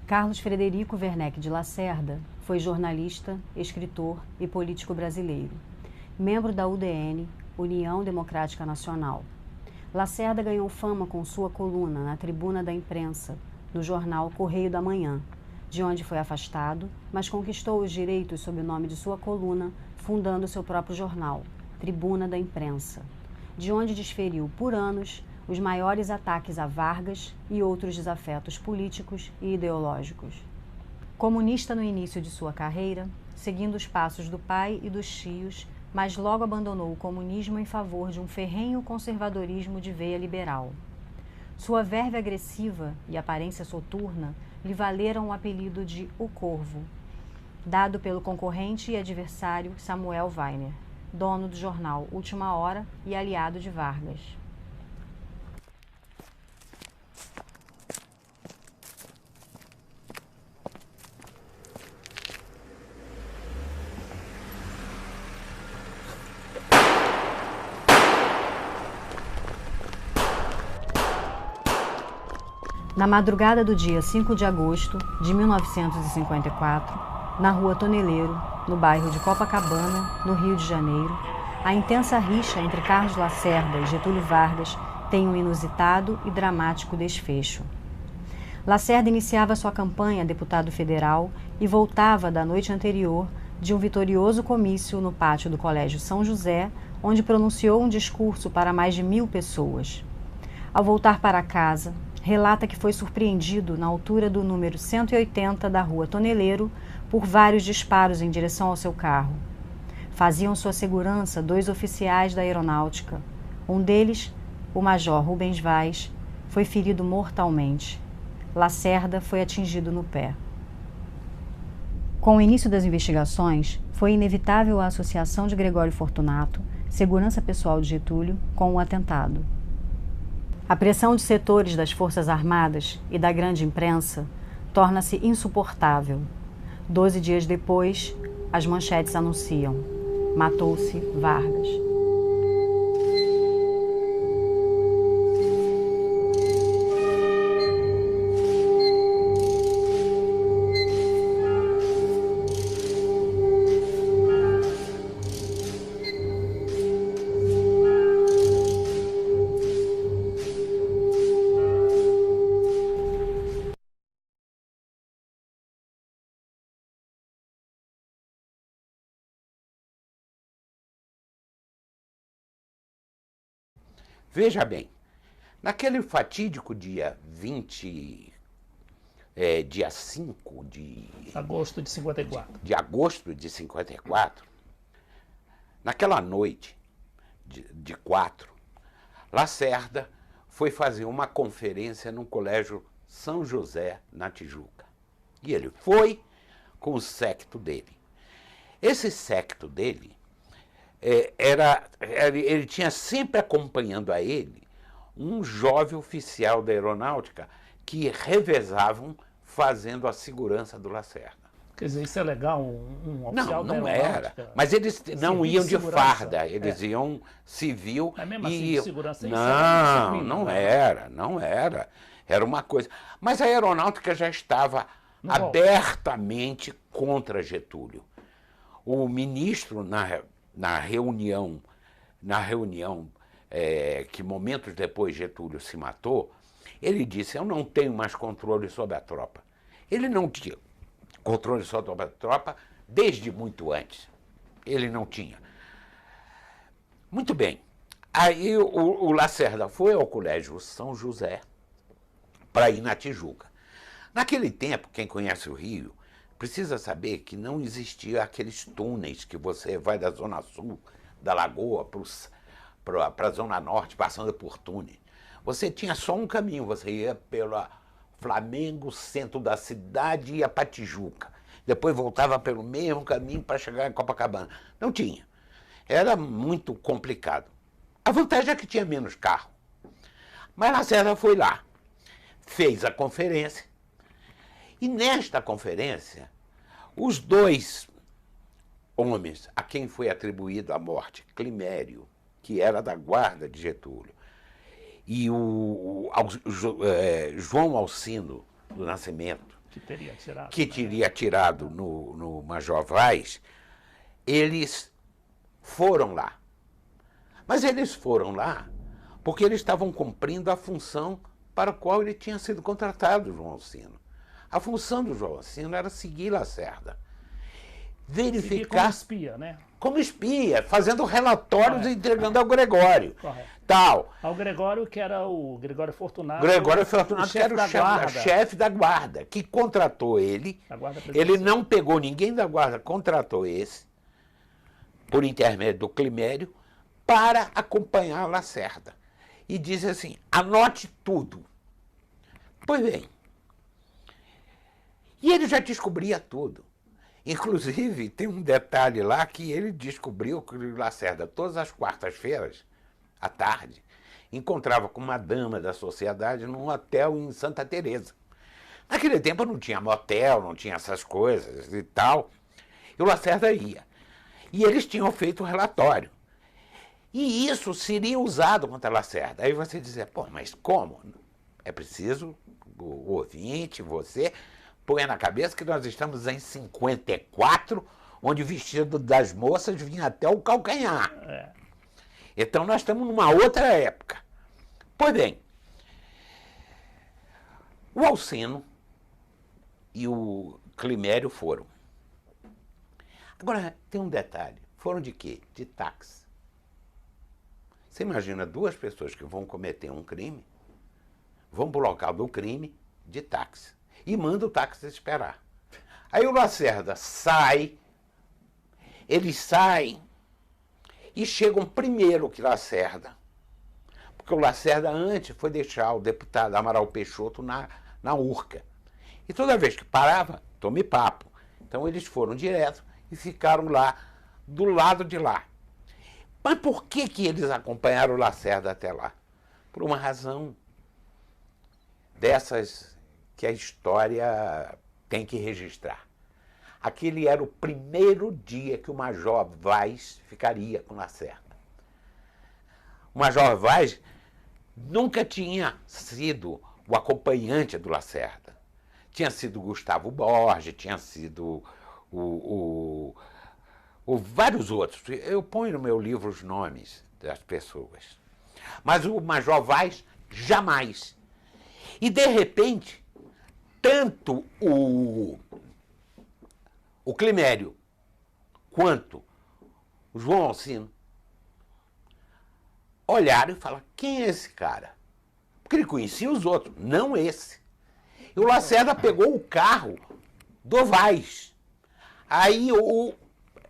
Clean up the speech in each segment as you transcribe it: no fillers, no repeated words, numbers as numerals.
Carlos Frederico Werneck de Lacerda foi jornalista, escritor e político brasileiro. Membro da UDN, União Democrática Nacional. Lacerda ganhou fama com sua coluna na Tribuna da Imprensa, no jornal Correio da Manhã, de onde foi afastado, mas conquistou os direitos sob o nome de sua coluna, fundando seu próprio jornal, Tribuna da Imprensa, de onde desferiu por anos os maiores ataques a Vargas e outros desafetos políticos e ideológicos. Comunista no início de sua carreira, seguindo os passos do pai e dos tios, mas logo abandonou o comunismo em favor de um ferrenho conservadorismo de veia liberal. Sua verve agressiva e aparência soturna lhe valeram o apelido de O Corvo, dado pelo concorrente e adversário Samuel Weiner, dono do jornal Última Hora e aliado de Vargas. Na madrugada do dia 5 de agosto de 1954, na rua Toneleiro, no bairro de Copacabana, no Rio de Janeiro, a intensa rixa entre Carlos Lacerda e Getúlio Vargas tem um inusitado e dramático desfecho. Lacerda iniciava sua campanha a deputado federal e voltava da noite anterior de um vitorioso comício no pátio do Colégio São José, onde pronunciou um discurso para mais de 1.000 pessoas. Ao voltar para casa, relata que foi surpreendido na altura do número 180 da rua Toneleiro por vários disparos em direção ao seu carro. Faziam sua segurança 2 oficiais da aeronáutica. Um deles, o major Rubens Vaz, foi ferido mortalmente. Lacerda foi atingido no pé. Com o início das investigações, foi inevitável a associação de Gregório Fortunato, segurança pessoal de Getúlio, com o atentado. A pressão de setores das Forças Armadas e da grande imprensa torna-se insuportável. 12 dias depois, as manchetes anunciam: matou-se Vargas. Veja bem, naquele fatídico dia 5 de agosto de 54. De agosto de 54, naquela noite de 4, Lacerda foi fazer uma conferência no Colégio São José, na Tijuca. E ele foi com o séquito dele. Esse séquito dele ele tinha sempre acompanhando a ele um jovem oficial da aeronáutica que revezavam fazendo a segurança do Lacerda. Quer dizer, isso é legal, um oficial da Não aeronáutica? Era, mas eles não iam de farda, eles iam civil. Mas mesmo assim, de segurança, não era. Era uma coisa. Mas a aeronáutica já estava abertamente contra Getúlio. O ministro, na reunião que momentos depois Getúlio se matou, ele disse: eu não tenho mais controle sobre a tropa. Ele não tinha controle sobre a tropa desde muito antes. Ele não tinha. Muito bem. Aí o Lacerda foi ao Colégio São José para ir na Tijuca. Naquele tempo, quem conhece o Rio precisa saber que não existia aqueles túneis que você vai da zona sul da Lagoa para a zona norte, passando por túnel. Você tinha só um caminho, você ia pelo Flamengo, centro da cidade, e ia para Tijuca. Depois voltava pelo mesmo caminho para chegar em Copacabana. Não tinha. Era muito complicado. A vantagem é que tinha menos carro. Mas Lacerda foi lá, fez a conferência, e nesta conferência, os 2 homens a quem foi atribuído a morte, Climério, que era da guarda de Getúlio, e o João Alcino do Nascimento, que teria atirado no Major Vaz, eles foram lá. Mas eles foram lá porque eles estavam cumprindo a função para a qual ele tinha sido contratado, João Alcino. A função do João Alcino era seguir Lacerda. Verificar... Seguir como espia, né? Como espia, fazendo relatórios e entregando ao Gregório. Correto. Tal. Ao Gregório, que era o Gregório Fortunato. Gregório Fortunato, que era o chefe da guarda, que contratou ele. Ele não pegou ninguém da guarda, contratou esse, por intermédio do Climério, para acompanhar Lacerda. E diz assim, anote tudo. Pois bem. E ele já descobria tudo. Inclusive, tem um detalhe lá que ele descobriu que o Lacerda, todas as quartas-feiras, à tarde, encontrava com uma dama da sociedade num hotel em Santa Teresa. Naquele tempo não tinha motel, não tinha essas coisas e tal. E o Lacerda ia. E eles tinham feito um relatório. E isso seria usado contra Lacerda. Aí você dizia, pô, mas como? É preciso o ouvinte, você... põe na cabeça que nós estamos em 54, onde o vestido das moças vinha até o calcanhar. Então nós estamos numa outra época. Pois bem, o Alcino e o Climério foram. Agora, tem um detalhe. Foram de quê? De táxi. Você imagina duas pessoas que vão cometer um crime, vão para o local do crime de táxi. E manda o táxi esperar. Aí o Lacerda sai, eles saem e chegam primeiro que Lacerda. Porque o Lacerda antes foi deixar o deputado Amaral Peixoto na Urca. E toda vez que parava, tome papo. Então eles foram direto e ficaram lá, do lado de lá. Mas por que eles acompanharam o Lacerda até lá? Por uma razão dessas... que a história tem que registrar. Aquele era o primeiro dia que o Major Vaz ficaria com Lacerda. O Major Vaz nunca tinha sido o acompanhante do Lacerda. Tinha sido Gustavo Borges, tinha sido vários outros. Eu ponho no meu livro os nomes das pessoas. Mas o Major Vaz, jamais. E, de repente... tanto o Climério quanto o João Alcino olharam e falaram, quem é esse cara? Porque ele conhecia os outros, não esse. E o Lacerda pegou o carro do Vaz. Aí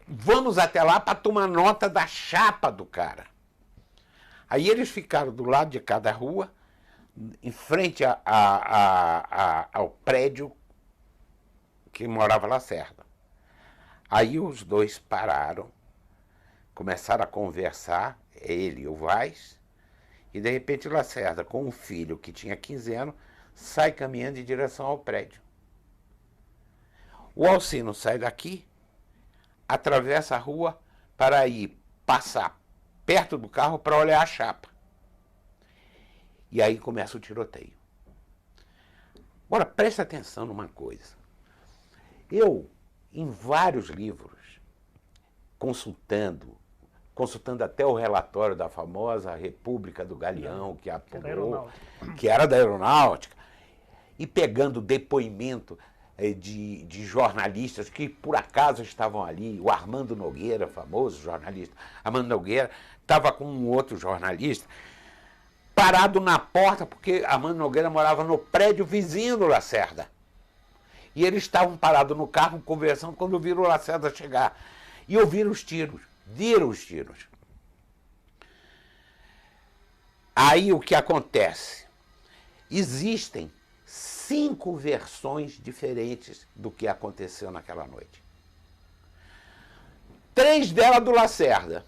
vamos até lá para tomar nota da chapa do cara. Aí eles ficaram do lado de cada rua, em frente ao prédio que morava Lacerda. Aí os dois pararam, começaram a conversar, ele e o Vaz, e de repente Lacerda, com um filho que tinha 15 anos, sai caminhando em direção ao prédio. O Alcino sai daqui, atravessa a rua para ir passar perto do carro para olhar a chapa. E aí começa o tiroteio. Agora, preste atenção numa coisa. Eu, em vários livros, consultando até o relatório da famosa República do Galeão, que apurou, que era da Aeronáutica, e pegando depoimento de jornalistas que, por acaso, estavam ali. O Armando Nogueira, famoso jornalista, Armando Nogueira, estava com um outro jornalista, parado na porta, porque Armando Nogueira morava no prédio vizinho do Lacerda. E eles estavam parados no carro, conversando, quando viram o Lacerda chegar. E ouviram os tiros, viram os tiros. Aí o que acontece? Existem 5 versões diferentes do que aconteceu naquela noite. 3 delas do Lacerda.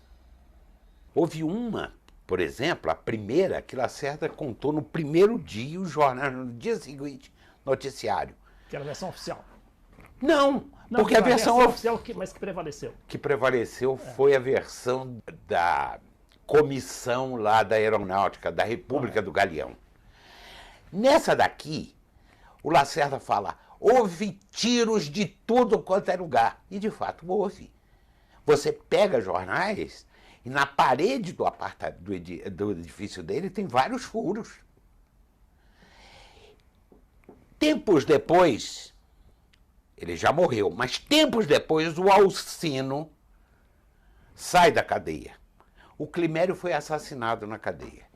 Houve uma, por exemplo, a primeira, que Lacerda contou no primeiro dia, o jornal, no dia seguinte, noticiário. Que era a versão oficial. Não, porque a versão oficial, mas que prevaleceu. Que prevaleceu foi a versão da comissão lá da Aeronáutica, da República do Galeão. Nessa daqui, o Lacerda fala, houve tiros de tudo quanto é lugar. E, de fato, houve. Você pega jornais e na parede do edifício dele tem vários furos. Tempos depois, ele já morreu, mas tempos depois o Alcino sai da cadeia. O Climério foi assassinado na cadeia.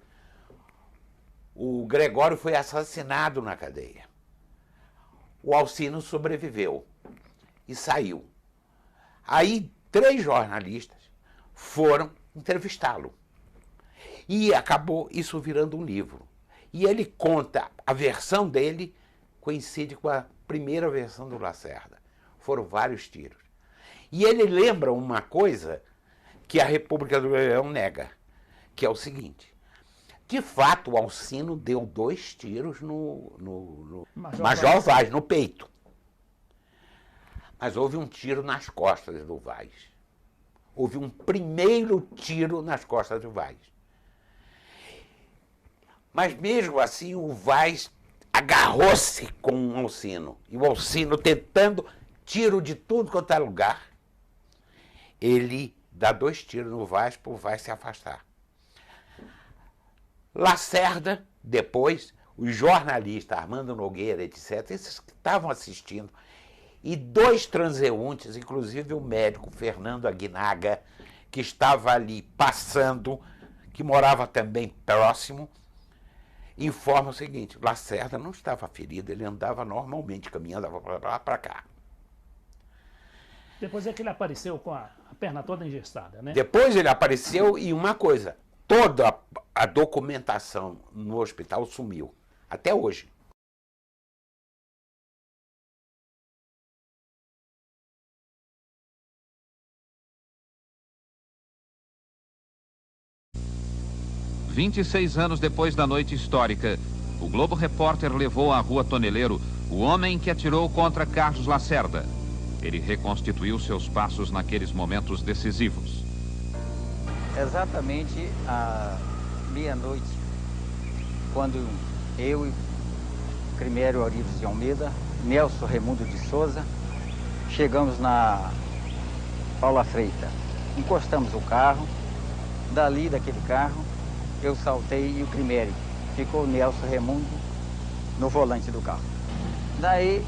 O Gregório foi assassinado na cadeia. O Alcino sobreviveu e saiu. Aí 3 jornalistas foram entrevistá-lo. E acabou isso virando um livro. E ele conta, a versão dele coincide com a primeira versão do Lacerda. Foram vários tiros. E ele lembra uma coisa que a República do Leão nega, que é o seguinte: de fato, o Alcino deu 2 tiros no Major Vaz, no peito. Mas houve um tiro nas costas do Vaz. Houve um primeiro tiro nas costas do Vaz. Mas mesmo assim, o Vaz agarrou-se com o Alcino. E o Alcino, tentando tiro de tudo quanto é lugar, ele dá 2 tiros no Vaz para o Vaz se afastar. Lacerda, depois, os jornalistas Armando Nogueira, etc., esses que estavam assistindo, e 2 transeuntes, inclusive o médico Fernando Aguinaga, que estava ali passando, que morava também próximo, informa o seguinte: Lacerda não estava ferido, ele andava normalmente, caminhando para lá para cá. Depois é que ele apareceu com a perna toda engessada, né? Depois ele apareceu e uma coisa, toda a documentação no hospital sumiu, até hoje. Há 26 anos depois da noite histórica, o Globo Repórter levou à Rua Toneleiro o homem que atirou contra Carlos Lacerda. Ele reconstituiu seus passos naqueles momentos decisivos. Exatamente à meia-noite, quando eu e Climério Orives de Almeida, Nelson Raimundo de Souza, chegamos na Paula Freita. Encostamos o carro, dali daquele carro, eu saltei e o Climério. Ficou o Nelson Raimundo no volante do carro. Daí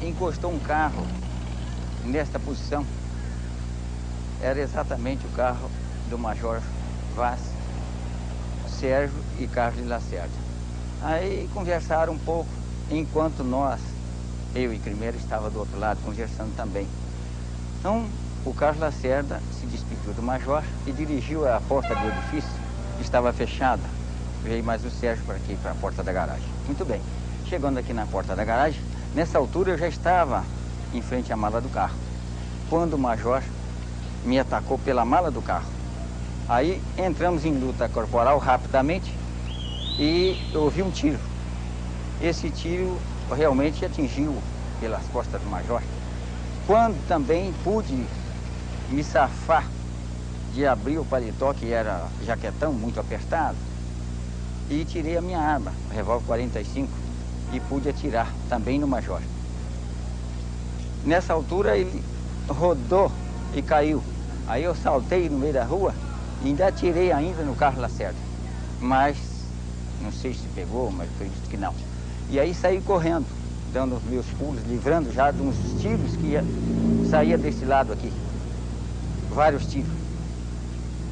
encostou um carro nesta posição. Era exatamente o carro do Major Vaz, Sérgio e Carlos de Lacerda. Aí conversaram um pouco, enquanto nós, eu e Climério, estava do outro lado conversando também. Então, o Carlos Lacerda se despediu do Major e dirigiu a porta do edifício, que estava fechada. Veio mais o Sérgio para aqui, para a porta da garagem. Muito bem. Chegando aqui na porta da garagem, nessa altura eu já estava em frente à mala do carro, quando o Major me atacou pela mala do carro. Aí entramos em luta corporal rapidamente e eu ouvi um tiro. Esse tiro realmente atingiu pelas costas do Major. Quando também pude me safar de abrir o paletó, que era jaquetão, muito apertado, e tirei a minha arma, revólver 45, e pude atirar também no Major. Nessa altura ele rodou e caiu. Aí eu saltei no meio da rua e ainda atirei ainda no Carlos Lacerda. Mas, não sei se pegou, mas acredito que não. E aí saí correndo, dando os meus pulos, livrando já de uns tiros que saía desse lado aqui. Vários tiros.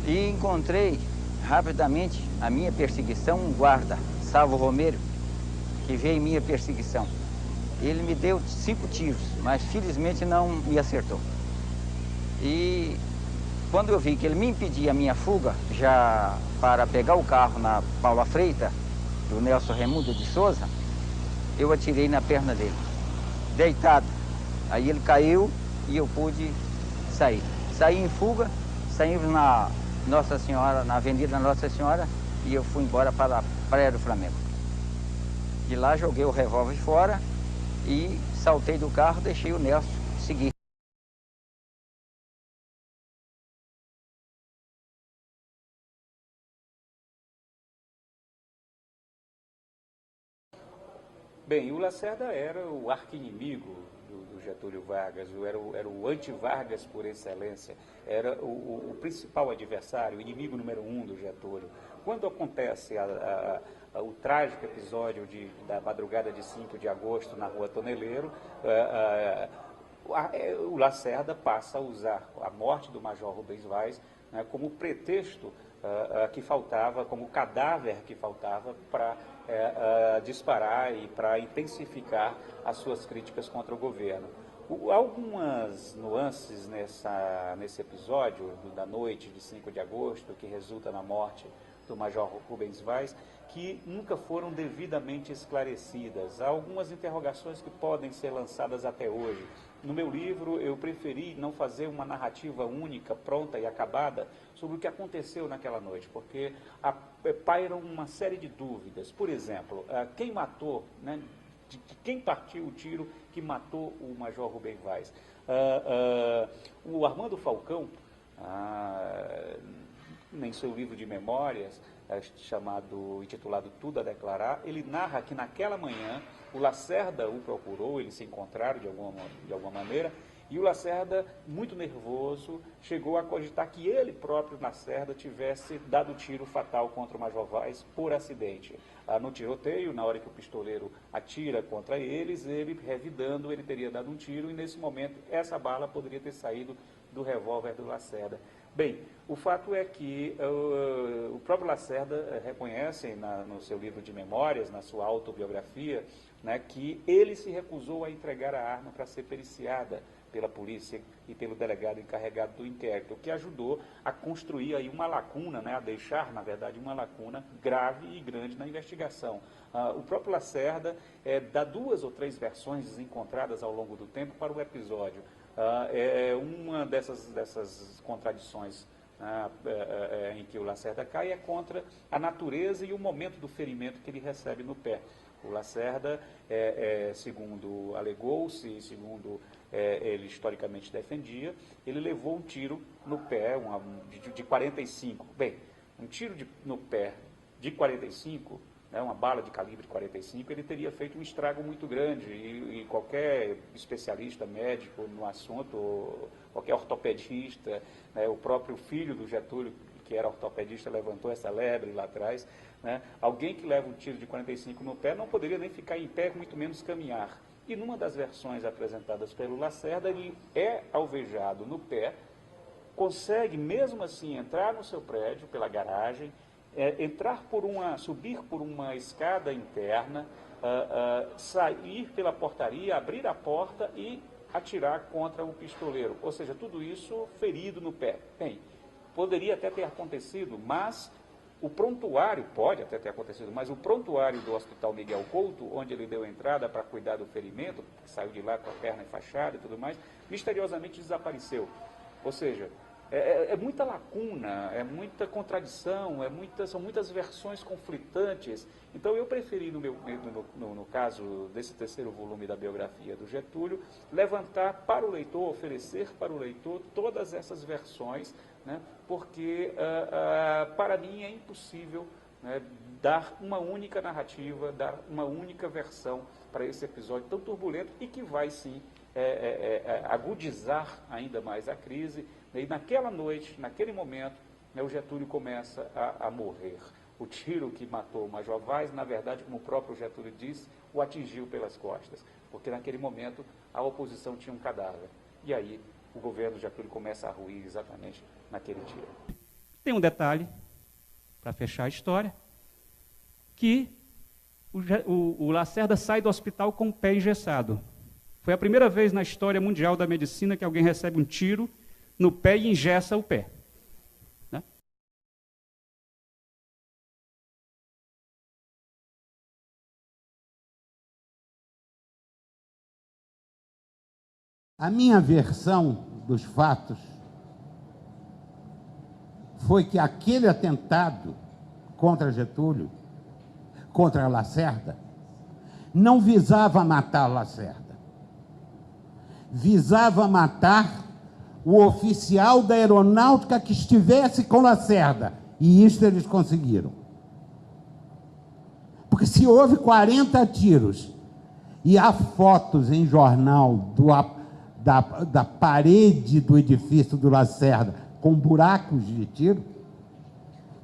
E encontrei rapidamente a minha perseguição, um guarda, Salvo Romero, que veio em minha perseguição. Ele me deu 5 tiros, mas felizmente não me acertou. E quando eu vi que ele me impedia a minha fuga, já para pegar o carro na Paula Freita, do Nelson Raimundo de Souza, eu atirei na perna dele, deitado. Aí ele caiu e eu pude sair. Saí em fuga, saímos na Nossa Senhora, na Avenida Nossa Senhora, e eu fui embora para a Praia do Flamengo. De lá joguei o revólver fora e saltei do carro, deixei o Nelson seguir. Bem, o Lacerda era o arqui-inimigo do Getúlio Vargas, era o anti-Vargas por excelência, era o principal adversário, o inimigo número 1 do Getúlio. Quando acontece o trágico episódio da madrugada de 5 de agosto na Rua Toneleiro, o Lacerda passa a usar a morte do Major Rubens Vaz, né, como pretexto que faltava, como cadáver que faltava para disparar e para intensificar as suas críticas contra o governo. Algumas nuances nesse episódio da noite de 5 de agosto, que resulta na morte do Major Rubens Vaz, que nunca foram devidamente esclarecidas. Há algumas interrogações que podem ser lançadas até hoje. No meu livro, eu preferi não fazer uma narrativa única, pronta e acabada sobre o que aconteceu naquela noite, porque pairam uma série de dúvidas. Por exemplo, quem matou, né, de quem partiu o tiro que matou o Major Rubens Vaz? O Armando Falcão, em seu livro de memórias, intitulado Tudo a Declarar, ele narra que naquela manhã o Lacerda o procurou, eles se encontraram de alguma maneira, e o Lacerda, muito nervoso, chegou a cogitar que ele próprio, Lacerda, tivesse dado tiro fatal contra o Major Vaz por acidente. No tiroteio, na hora que o pistoleiro atira contra eles, ele, revidando, ele teria dado um tiro, e nesse momento essa bala poderia ter saído do revólver do Lacerda. Bem, o fato é que o próprio Lacerda reconhece no seu livro de memórias, na sua autobiografia, né, que ele se recusou a entregar a arma para ser periciada pela polícia e pelo delegado encarregado do inquérito, o que ajudou a construir aí uma lacuna, né, a deixar, na verdade, uma lacuna grave e grande na investigação. O próprio Lacerda dá 2 ou 3 versões encontradas ao longo do tempo para o episódio. Uma dessas contradições em que o Lacerda cai é contra a natureza e o momento do ferimento que ele recebe no pé. O Lacerda, segundo alegou-se, segundo ele historicamente defendia, ele levou um tiro no pé de 45. Bem, um tiro no pé de 45, né, uma bala de calibre 45, ele teria feito um estrago muito grande e qualquer especialista médico no assunto, qualquer ortopedista, né, o próprio filho do Getúlio, que era ortopedista, levantou essa lebre lá atrás, né, alguém que leva um tiro de 45 no pé não poderia nem ficar em pé, muito menos caminhar. E numa das versões apresentadas pelo Lacerda, ele é alvejado no pé, consegue mesmo assim entrar no seu prédio pela garagem, subir por uma escada interna, sair pela portaria, abrir a porta e atirar contra o pistoleiro. Ou seja, tudo isso ferido no pé. Bem, poderia até ter acontecido, mas o prontuário, pode até ter acontecido, mas o prontuário do Hospital Miguel Couto, onde ele deu entrada para cuidar do ferimento, saiu de lá com a perna enfaixada e tudo mais, misteriosamente desapareceu. Ou seja, é muita lacuna, é muita contradição, são muitas versões conflitantes. Então eu preferi, no caso desse 3º volume da biografia do Getúlio, levantar para o leitor, oferecer para o leitor todas essas versões, né, porque para mim é impossível, né, dar uma única narrativa, dar uma única versão para esse episódio tão turbulento e que vai sim agudizar ainda mais a crise. E naquela noite, naquele momento, né, o Getúlio começa a morrer. O tiro que matou o Major Vaz, na verdade, como o próprio Getúlio disse, o atingiu pelas costas, porque naquele momento a oposição tinha um cadáver. E aí o governo Getúlio começa a ruir exatamente naquele tiro. Tem um detalhe, para fechar a história, que o Lacerda sai do hospital com o pé engessado. Foi a primeira vez na história mundial da medicina que alguém recebe um tiro no pé e engessa o pé. Né? A minha versão dos fatos foi que aquele atentado contra Getúlio, contra Lacerda, não visava matar Lacerda. Visava matar o oficial da aeronáutica que estivesse com Lacerda. E isso eles conseguiram. Porque se houve 40 tiros E há fotos em jornal da parede do edifício do Lacerda com buracos de tiro.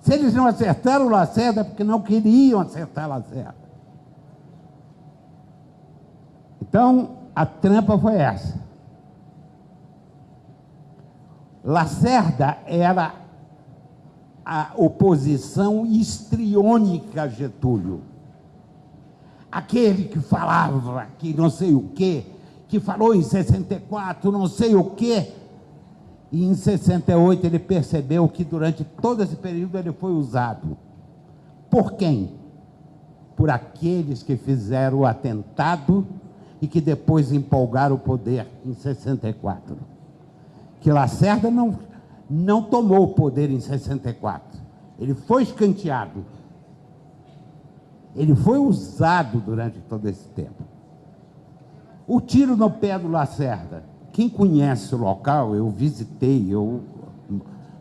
Se eles não acertaram o Lacerda, é porque não queriam acertar o Lacerda. Então, a trampa foi essa. Lacerda era a oposição histriônica a Getúlio. Aquele que falava que não sei o quê, que falou em 64, não sei o quê. E em 68 ele percebeu que durante todo esse período ele foi usado. Por quem? Por aqueles que fizeram o atentado e que depois empolgaram o poder em 64. Que Lacerda não tomou o poder em 64. Ele foi escanteado. Ele foi usado durante todo esse tempo. O tiro no pé do Lacerda. Quem conhece o local, eu visitei, eu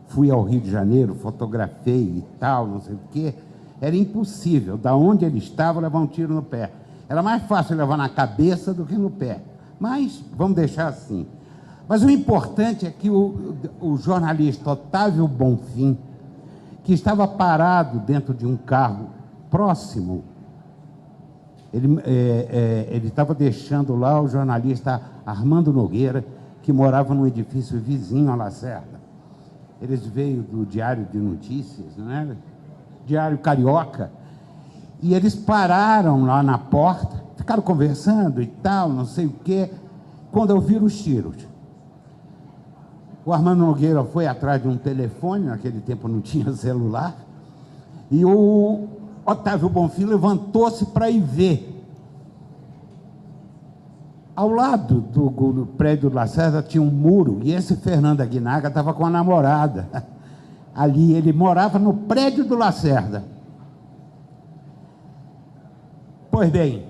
fui ao Rio de Janeiro, fotografei e tal, não sei o quê. Era impossível, da onde ele estava, levar um tiro no pé. Era mais fácil levar na cabeça do que no pé. Mas vamos deixar assim. Mas o importante é que o jornalista Otávio Bonfim, que estava parado dentro de um carro próximo, ele estava deixando lá o jornalista Armando Nogueira, que morava num edifício vizinho a Lacerda. Eles veio do Diário de Notícias, né? Diário Carioca, e eles pararam lá na porta, ficaram conversando e tal, não sei o quê, quando ouviram os tiros. O Armando Nogueira foi atrás de um telefone, naquele tempo não tinha celular, e o Otávio Bonfim levantou-se para ir ver. Ao lado do prédio do Lacerda tinha um muro, e esse Fernando Aguinaga estava com a namorada. Ali, ele morava no prédio do Lacerda. Pois bem,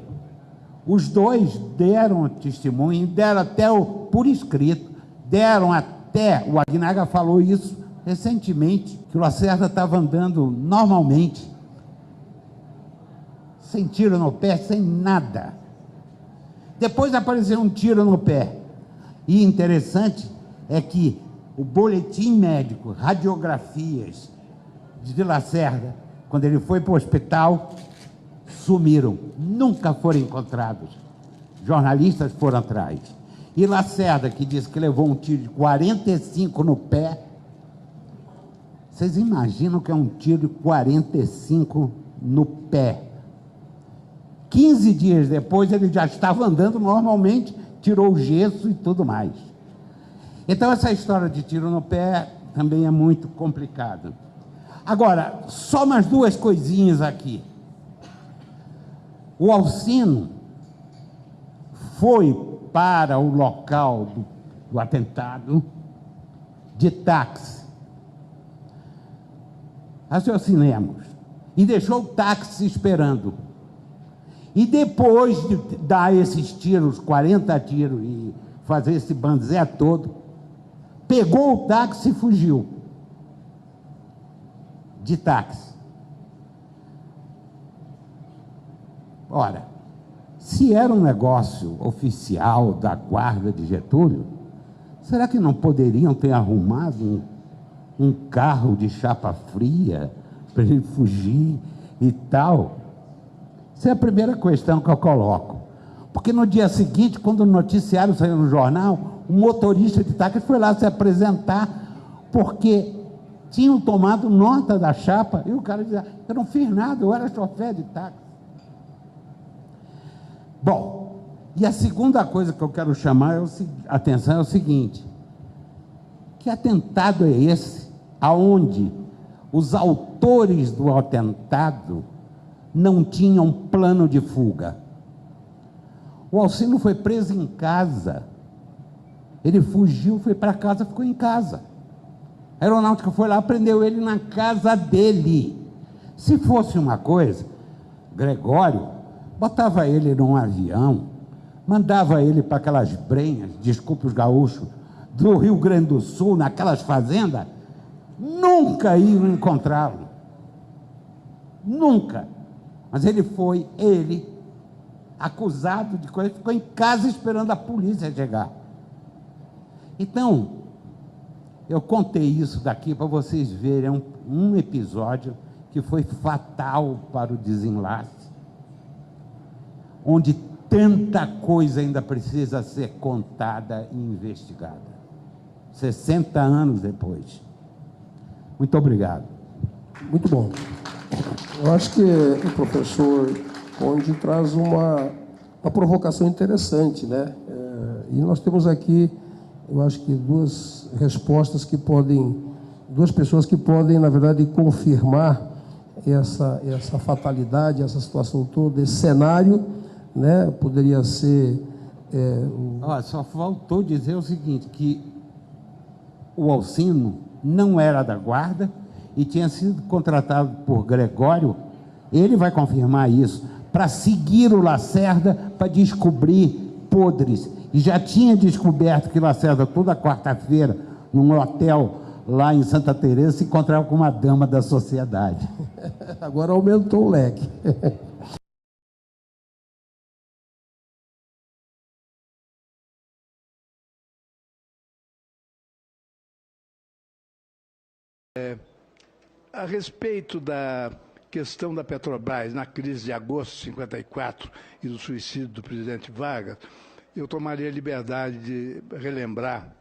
os dois deram testemunho, deram até por escrito, deram até, o Aguinaga falou isso recentemente, que o Lacerda estava andando normalmente, sem tiro no pé, sem nada. Depois apareceu um tiro no pé. E interessante é que o boletim médico, radiografias de Lacerda, quando ele foi para o hospital, sumiram, nunca foram encontrados. Jornalistas foram atrás. E Lacerda, que disse que levou um tiro de 45 no pé, vocês imaginam que é um tiro de 45 no pé? 15 dias depois ele já estava andando normalmente, tirou o gesso e tudo mais. Então essa história de tiro no pé também é muito complicada. Agora, só mais duas coisinhas aqui. O Alcino foi para o local do atentado de táxi. Raciocinemos. E deixou o táxi esperando. E depois de dar esses tiros, 40 tiros, e fazer esse banzé todo, pegou o táxi e fugiu. De táxi. Ora, se era um negócio oficial da guarda de Getúlio, será que não poderiam ter arrumado um carro de chapa fria para ele fugir e tal? Essa é a primeira questão que eu coloco. Porque no dia seguinte, quando o noticiário saiu no jornal, o motorista de táxi foi lá se apresentar, porque tinham tomado nota da chapa, e o cara dizia, eu não fiz nada, eu era chofer de táxi. Bom, e a segunda coisa que eu quero chamar a atenção é o seguinte: que atentado é esse, aonde os autores do atentado não tinham plano de fuga? O Alcino foi preso em casa, ele fugiu, foi para casa, ficou em casa. A aeronáutica foi lá, prendeu ele na casa dele. Se fosse uma coisa, Gregório botava ele num avião, mandava ele para aquelas brenhas, desculpe os gaúchos, do Rio Grande do Sul, naquelas fazendas, nunca iam encontrá-lo. Nunca. Mas ele foi, acusado de coisa, ficou em casa esperando a polícia chegar. Então, eu contei isso daqui para vocês verem um episódio que foi fatal para o desenlace, onde tanta coisa ainda precisa ser contada e investigada. 60 anos depois. Muito obrigado. Muito bom. Eu acho que o professor Conde traz uma provocação interessante, né? E nós temos aqui, eu acho que duas respostas que podem, duas pessoas que podem, na verdade, confirmar essa fatalidade, essa situação toda, esse cenário, né? Poderia ser... Só faltou dizer o seguinte, que o Alcino não era da guarda e tinha sido contratado por Gregório, ele vai confirmar isso, para seguir o Lacerda para descobrir podres. E já tinha descoberto que Lacerda, toda quarta-feira, num hotel lá em Santa Teresa, se encontrava com uma dama da sociedade. Agora aumentou o leque. A respeito da questão da Petrobras na crise de agosto de 54 e do suicídio do presidente Vargas, eu tomaria a liberdade de relembrar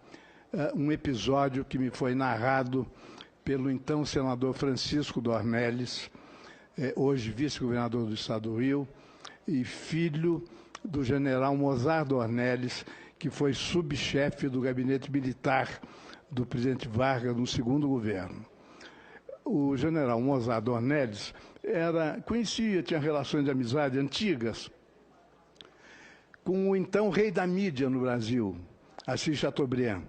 um episódio que me foi narrado pelo então senador Francisco Dornelles, hoje vice-governador do estado do Rio, e filho do general Mozart Dornelles, que foi subchefe do gabinete militar do presidente Vargas no segundo governo. O general Mozart Dornelles tinha relações de amizade antigas com o então rei da mídia no Brasil, Assis Chateaubriand,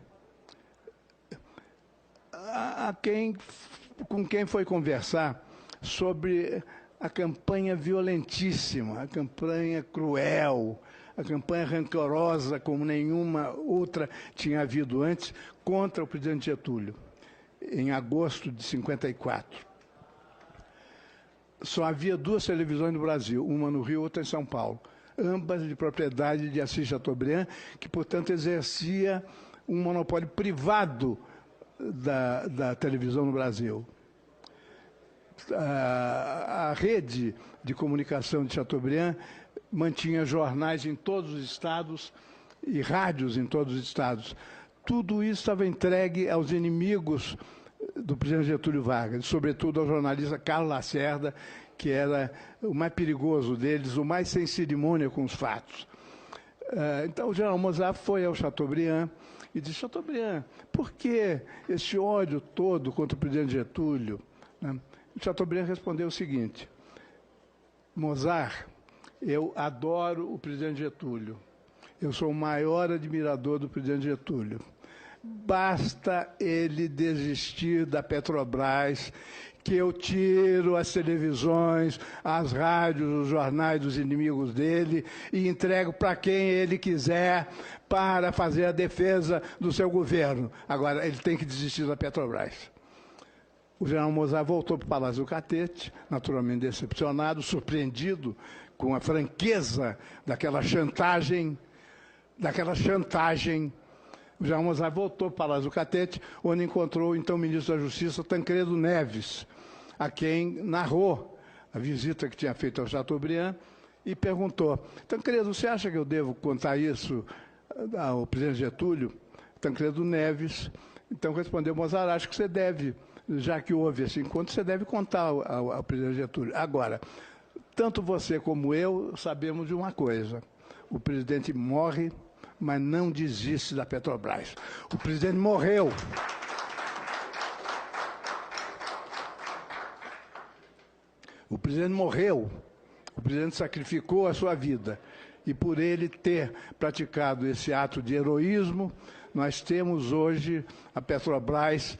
com quem foi conversar sobre a campanha violentíssima, a campanha cruel, a campanha rancorosa como nenhuma outra tinha havido antes contra o presidente Getúlio, em agosto de 54. Só havia duas televisões no Brasil, uma no Rio, outra em São Paulo, ambas de propriedade de Assis Chateaubriand, que, portanto, exercia um monopólio privado da televisão no Brasil. A rede de comunicação de Chateaubriand mantinha jornais em todos os estados e rádios em todos os estados. Tudo isso estava entregue aos inimigos do presidente Getúlio Vargas, sobretudo ao jornalista Carlos Lacerda, que era o mais perigoso deles, o mais sem cerimônia com os fatos. Então, o general Mozart foi ao Chateaubriand e disse: Chateaubriand, por que esse ódio todo contra o presidente Getúlio? O Chateaubriand respondeu o seguinte: Mozart, eu adoro o presidente Getúlio. Eu sou o maior admirador do presidente Getúlio. Basta ele desistir da Petrobras, que eu tiro as televisões, as rádios, os jornais dos inimigos dele e entrego para quem ele quiser para fazer a defesa do seu governo. Agora, ele tem que desistir da Petrobras. O general Mozart voltou para o Palácio do Catete, naturalmente decepcionado, surpreendido com a franqueza daquela chantagem. O general Mozart voltou para o Palácio do Catete, onde encontrou o então ministro da Justiça, Tancredo Neves, a quem narrou a visita que tinha feito ao Chateaubriand e perguntou: Tancredo, você acha que eu devo contar isso ao presidente Getúlio? Tancredo Neves então respondeu: Mozart, acho que você deve, já que houve esse encontro, você deve contar ao presidente Getúlio. Agora, tanto você como eu sabemos de uma coisa: o presidente morre, mas não desiste da Petrobras. O presidente morreu. O presidente morreu. O presidente sacrificou a sua vida. E por ele ter praticado esse ato de heroísmo, nós temos hoje a Petrobras